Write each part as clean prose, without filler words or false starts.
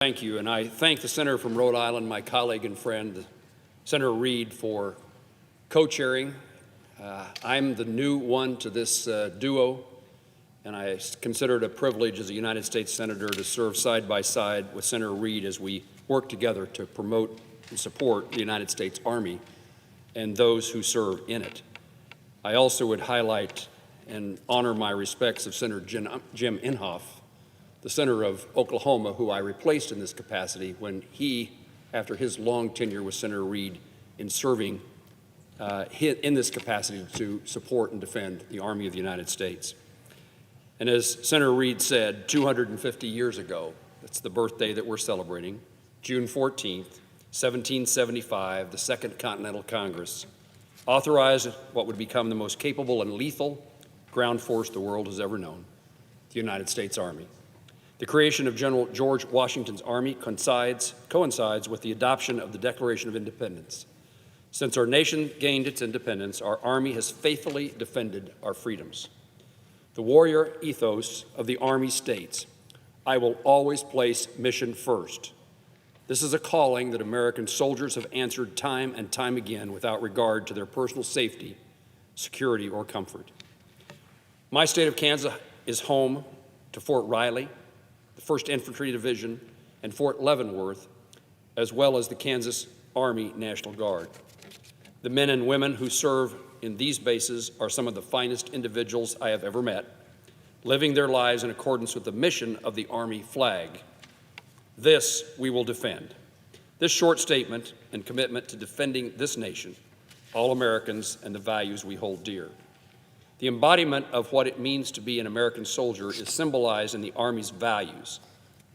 Thank you, and I thank the senator from Rhode Island, my colleague and friend, Senator Reid, for co-chairing. I'm the new one to this duo, and I consider it a privilege as a United States Senator to serve side by side with Senator Reid as we work together to promote and support the United States Army and those who serve in it. I also would highlight and honor my respects of Senator Jim Inhofe, the senator of Oklahoma, who I replaced in this capacity when he, after his long tenure with Senator Reid in serving in this capacity to support and defend the Army of the United States. And as Senator Reid said, 250 years ago, that's the birthday that we're celebrating, June 14th, 1775, the Second Continental Congress authorized what would become the most capable and lethal ground force the world has ever known, the United States Army. The creation of General George Washington's Army coincides with the adoption of the Declaration of Independence. Since our nation gained its independence, our Army has faithfully defended our freedoms. The warrior ethos of the Army states, "I will always place mission first." This is a calling that American soldiers have answered time and time again without regard to their personal safety, security, or comfort. My state of Kansas is home to Fort Riley, the 1st Infantry Division, and Fort Leavenworth, as well as the Kansas Army National Guard. The men and women who serve in these bases are some of the finest individuals I have ever met, living their lives in accordance with the mission of the Army flag. This we will defend. This short statement and commitment to defending this nation, all Americans, and the values we hold dear. The embodiment of what it means to be an American soldier is symbolized in the Army's values: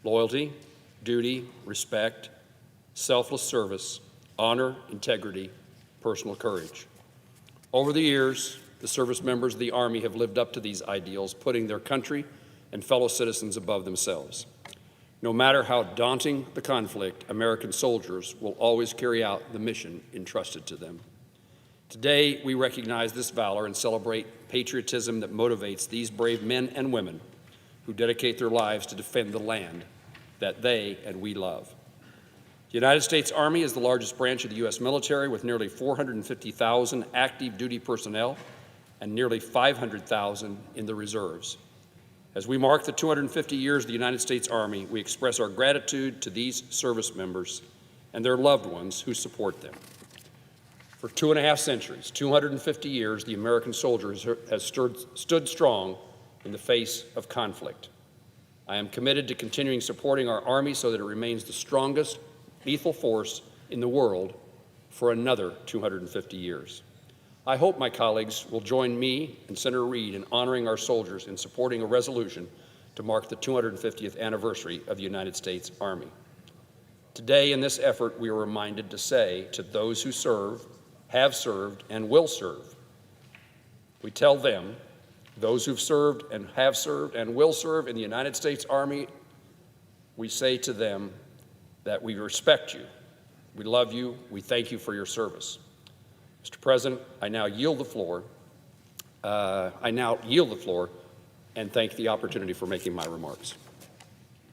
loyalty, duty, respect, selfless service, honor, integrity, personal courage. Over the years, the service members of the Army have lived up to these ideals, putting their country and fellow citizens above themselves. No matter how daunting the conflict, American soldiers will always carry out the mission entrusted to them. Today, we recognize this valor and celebrate patriotism that motivates these brave men and women who dedicate their lives to defend the land that they and we love. The United States Army is the largest branch of the U.S. military, with nearly 450,000 active duty personnel and nearly 500,000 in the reserves. As we mark the 250 years of the United States Army, we express our gratitude to these service members and their loved ones who support them. For 2.5 centuries, 250 years, the American soldier has stood strong in the face of conflict. I am committed to continuing supporting our Army so that it remains the strongest lethal force in the world for another 250 years. I hope my colleagues will join me and Senator Reid in honoring our soldiers in supporting a resolution to mark the 250th anniversary of the United States Army. Today, in this effort, we are reminded to say to those who serve, have served, and will serve. We tell them, those who've served and have served and will serve in the United States Army, we say to them that we respect you, we love you, we thank you for your service. Mr. President, I now yield the floor and thank the opportunity for making my remarks.